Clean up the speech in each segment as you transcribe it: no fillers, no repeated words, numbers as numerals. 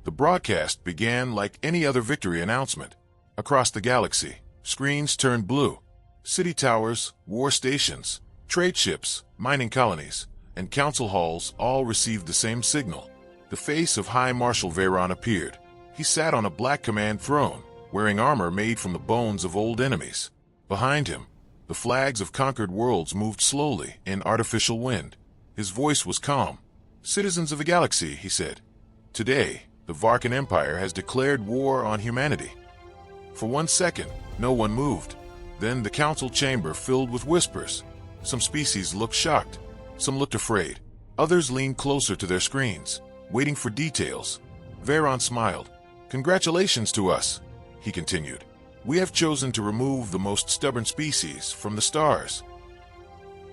The broadcast began like any other victory announcement. Across the galaxy, screens turned blue. City towers, war stations, trade ships, mining colonies, and council halls all received the same signal. The face of High Marshal Veyron appeared. He sat on a black command throne, wearing armor made from the bones of old enemies. Behind him, the flags of conquered worlds moved slowly in artificial wind. His voice was calm. "Citizens of the galaxy," he said, "today, the Varkan Empire has declared war on humanity." For 1 second, no one moved. Then the council chamber filled with whispers. Some species looked shocked. Some looked afraid. Others leaned closer to their screens, waiting for details. Veyron smiled. "Congratulations to us," he continued. "We have chosen to remove the most stubborn species from the stars."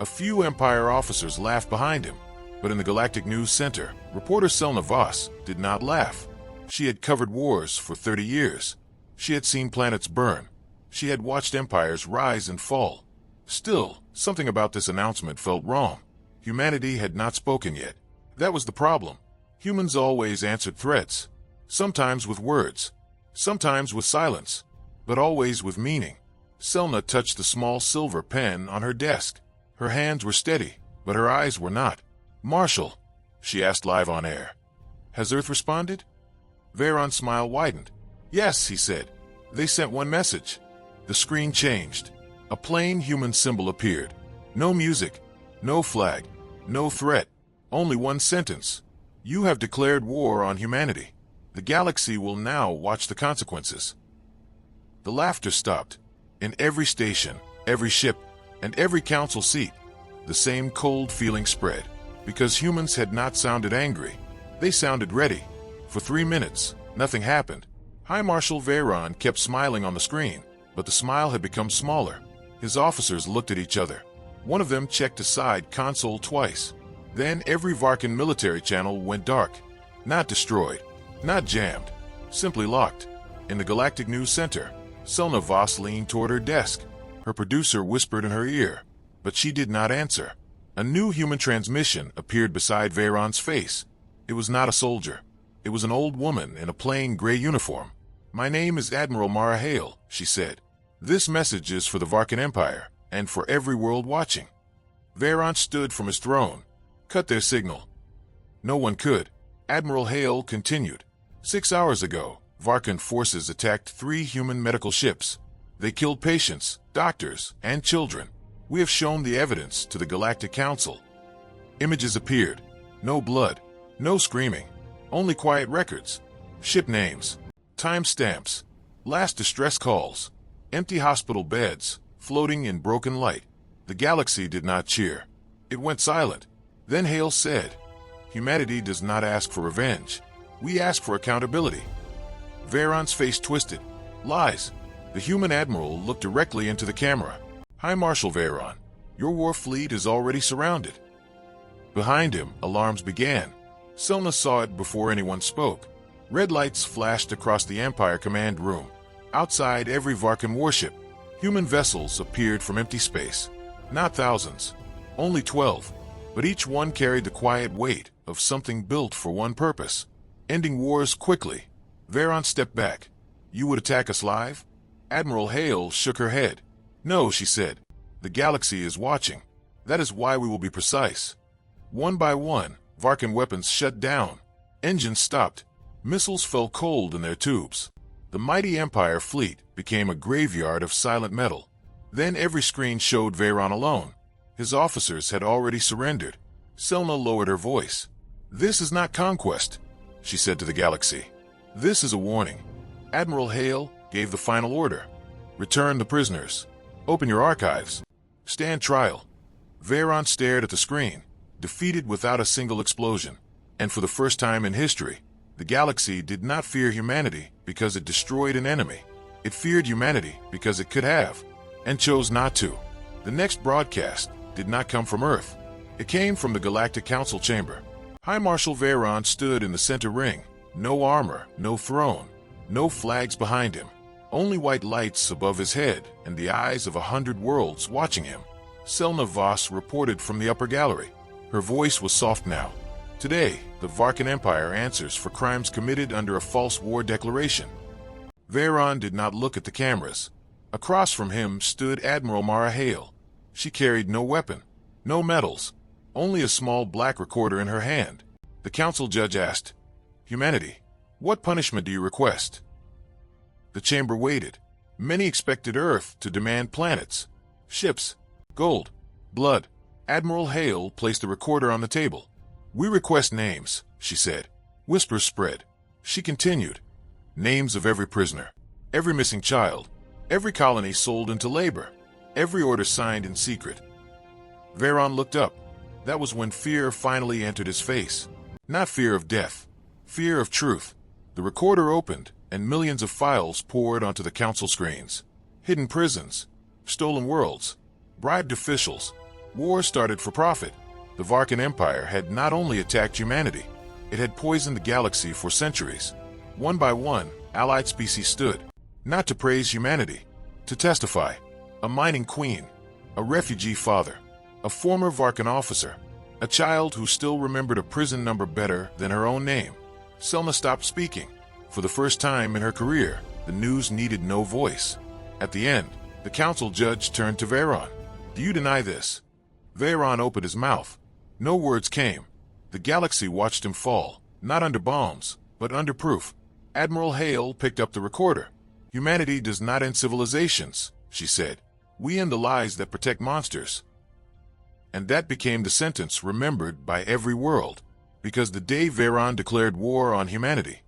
A few Empire officers laughed behind him, but in the Galactic News Center, reporter Selna Voss did not laugh. She had covered wars for 30 years. She had seen planets burn. She had watched empires rise and fall. Still, something about this announcement felt wrong. Humanity had not spoken yet. That was the problem. Humans always answered threats, sometimes with words, sometimes with silence, but always with meaning. Selna touched the small silver pen on her desk. Her hands were steady, but her eyes were not. "Marshal," she asked live on air, "has Earth responded?" Veyron's smile widened. "Yes," he said. "They sent one message." The screen changed. A plain human symbol appeared. No music, no flag, no threat, only one sentence. "You have declared war on humanity. The galaxy will now watch the consequences." The laughter stopped. In every station, every ship, and every council seat, the same cold feeling spread. Because humans had not sounded angry, they sounded ready. For 3 minutes, nothing happened. High Marshal Veyron kept smiling on the screen, but the smile had become smaller. His officers looked at each other. One of them checked a side console twice. Then every Varkan military channel went dark. Not destroyed, not jammed, simply locked. In the Galactic News Center, Selna Voss leaned toward her desk. Her producer whispered in her ear, but she did not answer. A new human transmission appeared beside Veyron's face. It was not a soldier. It was an old woman in a plain gray uniform. "My name is Admiral Mara Hale," she said. "This message is for the Varkan Empire, and for every world watching." Veyron stood from his throne. "Cut their signal." No one could. Admiral Hale continued. 6 hours ago, Varkan forces attacked 3 human medical ships. They killed patients, doctors, and children. We have shown the evidence to the Galactic Council." Images appeared. No blood, no screaming, only quiet records. Ship names, timestamps, last distress calls, empty hospital beds, floating in broken light. The galaxy did not cheer. It went silent. Then Hale said, "Humanity does not ask for revenge. We ask for accountability." Veyron's face twisted. "Lies." The human admiral looked directly into the camera. "High Marshal Veyron, your war fleet is already surrounded." Behind him, alarms began. Selna saw it before anyone spoke. Red lights flashed across the Empire command room. Outside every Varkan warship, human vessels appeared from empty space. Not thousands, only 12, but each one carried the quiet weight of something built for one purpose: ending wars quickly. Veyron stepped back. "You would attack us live?" Admiral Hale shook her head. "No," she said. "The galaxy is watching. That is why we will be precise." One by one, Varkan weapons shut down. Engines stopped. Missiles fell cold in their tubes. The mighty Empire fleet became a graveyard of silent metal. Then every screen showed Veyron alone. His officers had already surrendered. Selna lowered her voice. "This is not conquest," she said to the galaxy. "This is a warning." Admiral Hale gave the final order. "Return the prisoners. Open your archives. Stand trial." Veyron stared at the screen, defeated without a single explosion. And for the first time in history, the galaxy did not fear humanity because it destroyed an enemy. It feared humanity because it could have, and chose not to. The next broadcast did not come from Earth. It came from the Galactic Council chamber. High Marshal Veyron stood in the center ring. No armor, no throne, no flags behind him. Only white lights above his head and the eyes of 100 worlds watching him. Selna Voss reported from the upper gallery. Her voice was soft now. Today, the Varkan Empire answers for crimes committed under a false war declaration. Veyron did not look at the cameras. Across from him stood Admiral Mara Hale. She carried no weapon, no medals, only a small black recorder in her hand. The council judge asked, "Humanity, what punishment do you request?" The chamber waited. Many expected Earth to demand planets, ships, gold, blood. Admiral Hale placed the recorder on the table. "We request names," she said. Whispers spread. She continued, "Names of every prisoner, every missing child, every colony sold into labor, every order signed in secret." Veyron looked up. That was when fear finally entered his face. Not fear of death, fear of truth. The recorder opened, and millions of files poured onto the council screens. Hidden prisons, stolen worlds, bribed officials. War started for profit. The Varkan Empire had not only attacked humanity, it had poisoned the galaxy for centuries. One by one, allied species stood, not to praise humanity, to testify. A mining queen, a refugee father, a former Varkan officer, a child who still remembered a prison number better than her own name. Selma stopped speaking. For the first time in her career, the news needed no voice. At the end, the council judge turned to Veyron. "Do you deny this?" Veyron opened his mouth. No words came. The galaxy watched him fall, not under bombs, but under proof. Admiral Hale picked up the recorder. "Humanity does not end civilizations," she said. "We end the lies that protect monsters." And that became the sentence remembered by every world, because the day Veyron declared war on humanity,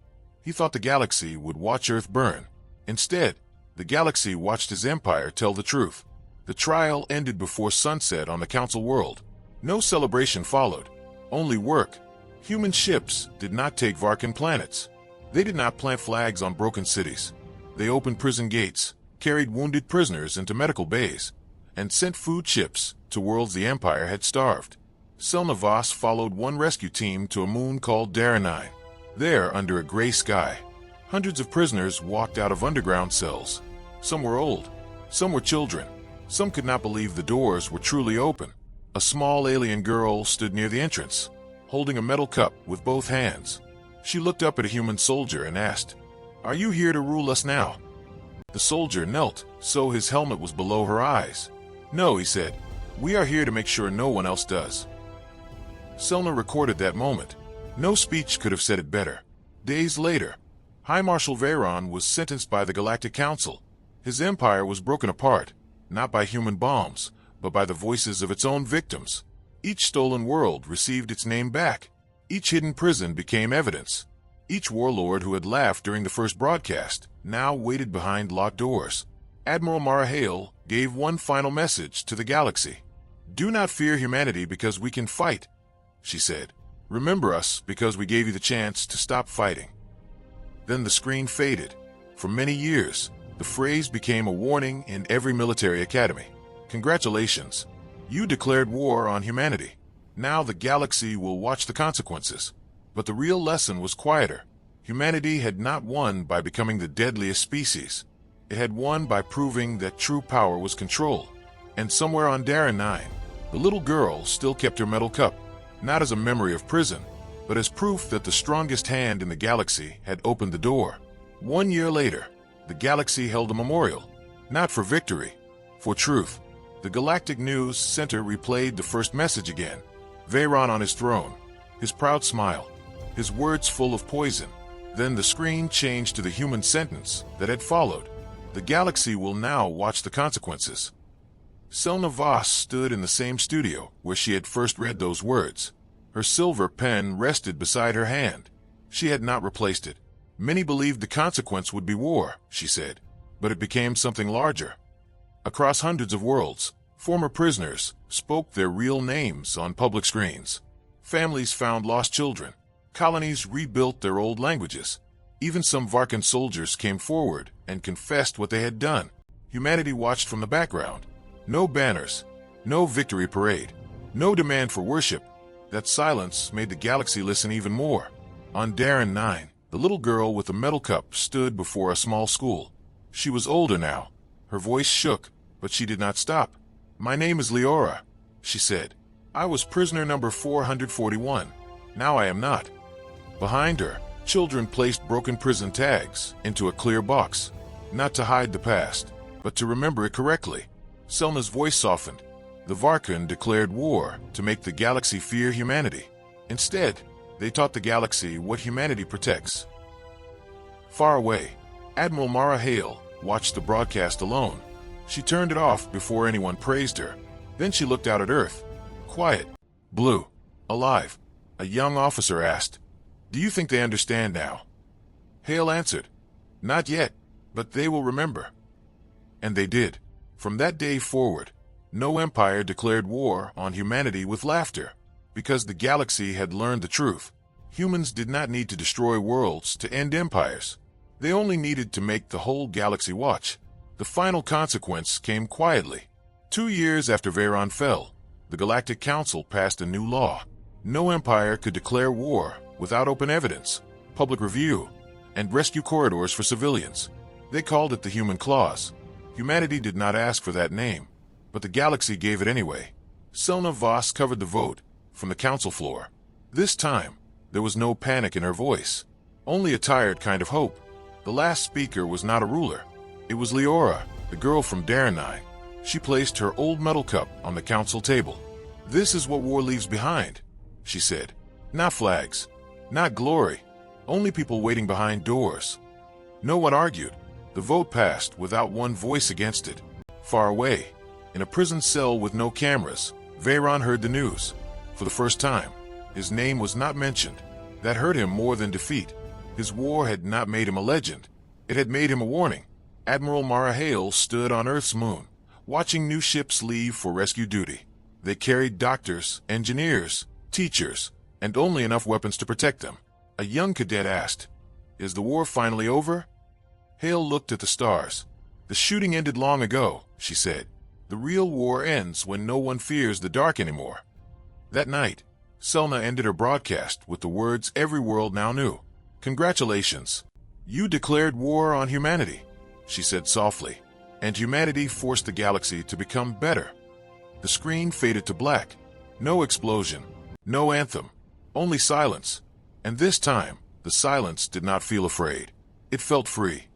he thought the galaxy would watch Earth burn. Instead, the galaxy watched his empire tell the truth. The trial ended before sunset on the council world. No celebration followed, only work. Human ships did not take Varkan planets. They did not plant flags on broken cities. They opened prison gates, carried wounded prisoners into medical bays, and sent food ships to worlds the Empire had starved. Selna Voss followed one rescue team to a moon called Daranine. There, under a gray sky, hundreds of prisoners walked out of underground cells. Some were old, some were children. Some could not believe the doors were truly open. A small alien girl stood near the entrance, holding a metal cup with both hands. She looked up at a human soldier and asked, "Are you here to rule us now?" The soldier knelt, so his helmet was below her eyes. "No," he said. "We are here to make sure no one else does." Selna recorded that moment. No speech could have said it better. Days later, High Marshal Veyron was sentenced by the Galactic Council. His empire was broken apart, not by human bombs, but by the voices of its own victims. Each stolen world received its name back. Each hidden prison became evidence. Each warlord who had laughed during the first broadcast now waited behind locked doors. Admiral Mara Hale gave one final message to the galaxy. "Do not fear humanity because we can fight," she said. "Remember us because we gave you the chance to stop fighting." Then the screen faded. For many years, the phrase became a warning in every military academy. "Congratulations, you declared war on humanity. Now the galaxy will watch the consequences." But the real lesson was quieter. Humanity had not won by becoming the deadliest species. It had won by proving that true power was control. And somewhere on Daranine, the little girl still kept her metal cup, not as a memory of prison, but as proof that the strongest hand in the galaxy had opened the door. 1 year later, the galaxy held a memorial, not for victory, for truth. The Galactic News Center replayed the first message again. Veyron on his throne, his proud smile, his words full of poison. Then the screen changed to the human sentence that had followed. The galaxy will now watch the consequences. Selna Voss stood in the same studio where she had first read those words. Her silver pen rested beside her hand. She had not replaced it. "Many believed the consequence would be war," she said, "but it became something larger." Across hundreds of worlds, former prisoners spoke their real names on public screens. Families found lost children. Colonies rebuilt their old languages. Even some Varkan soldiers came forward and confessed what they had done. Humanity watched from the background. No banners, no victory parade, no demand for worship. That silence made the galaxy listen even more. On Daranine, the little girl with the metal cup stood before a small school. She was older now. Her voice shook, but she did not stop. "My name is Leora," she said. "I was prisoner number 441. Now I am not. Behind her, children placed broken prison tags into a clear box, not to hide the past, but to remember it correctly. Selna's voice softened. The Varkun declared war to make the galaxy fear humanity. Instead, they taught the galaxy what humanity protects. Far away, Admiral Mara Hale watched the broadcast alone. She turned it off before anyone praised her. Then she looked out at Earth. Quiet, blue, alive. A young officer asked, "Do you think they understand now?" Hale answered, "Not yet, but they will remember." And they did. From that day forward, no empire declared war on humanity with laughter, because the galaxy had learned the truth. Humans did not need to destroy worlds to end empires. They only needed to make the whole galaxy watch. The final consequence came quietly. 2 years after Veyron fell, the Galactic Council passed a new law. No empire could declare war without open evidence, public review, and rescue corridors for civilians. They called it the Human Clause. Humanity did not ask for that name, but the galaxy gave it anyway. Selna Voss covered the vote from the council floor. This time, there was no panic in her voice, only a tired kind of hope. The last speaker was not a ruler. It was Leora, the girl from Daranai. She placed her old metal cup on the council table. "This is what war leaves behind," she said. "Not flags, not glory, only people waiting behind doors." No one argued. The vote passed without one voice against it. Far away, in a prison cell with no cameras, Veyron heard the news. For the first time, his name was not mentioned. That hurt him more than defeat. His war had not made him a legend. It had made him a warning. Admiral Mara Hale stood on Earth's moon, watching new ships leave for rescue duty. They carried doctors, engineers, teachers, and only enough weapons to protect them. A young cadet asked, "Is the war finally over?" Hale looked at the stars. "The shooting ended long ago," she said. "The real war ends when no one fears the dark anymore." That night, Selna ended her broadcast with the words every world now knew. "Congratulations. You declared war on humanity," she said softly, "and humanity forced the galaxy to become better." The screen faded to black. No explosion, no anthem, only silence. And this time, the silence did not feel afraid. It felt free.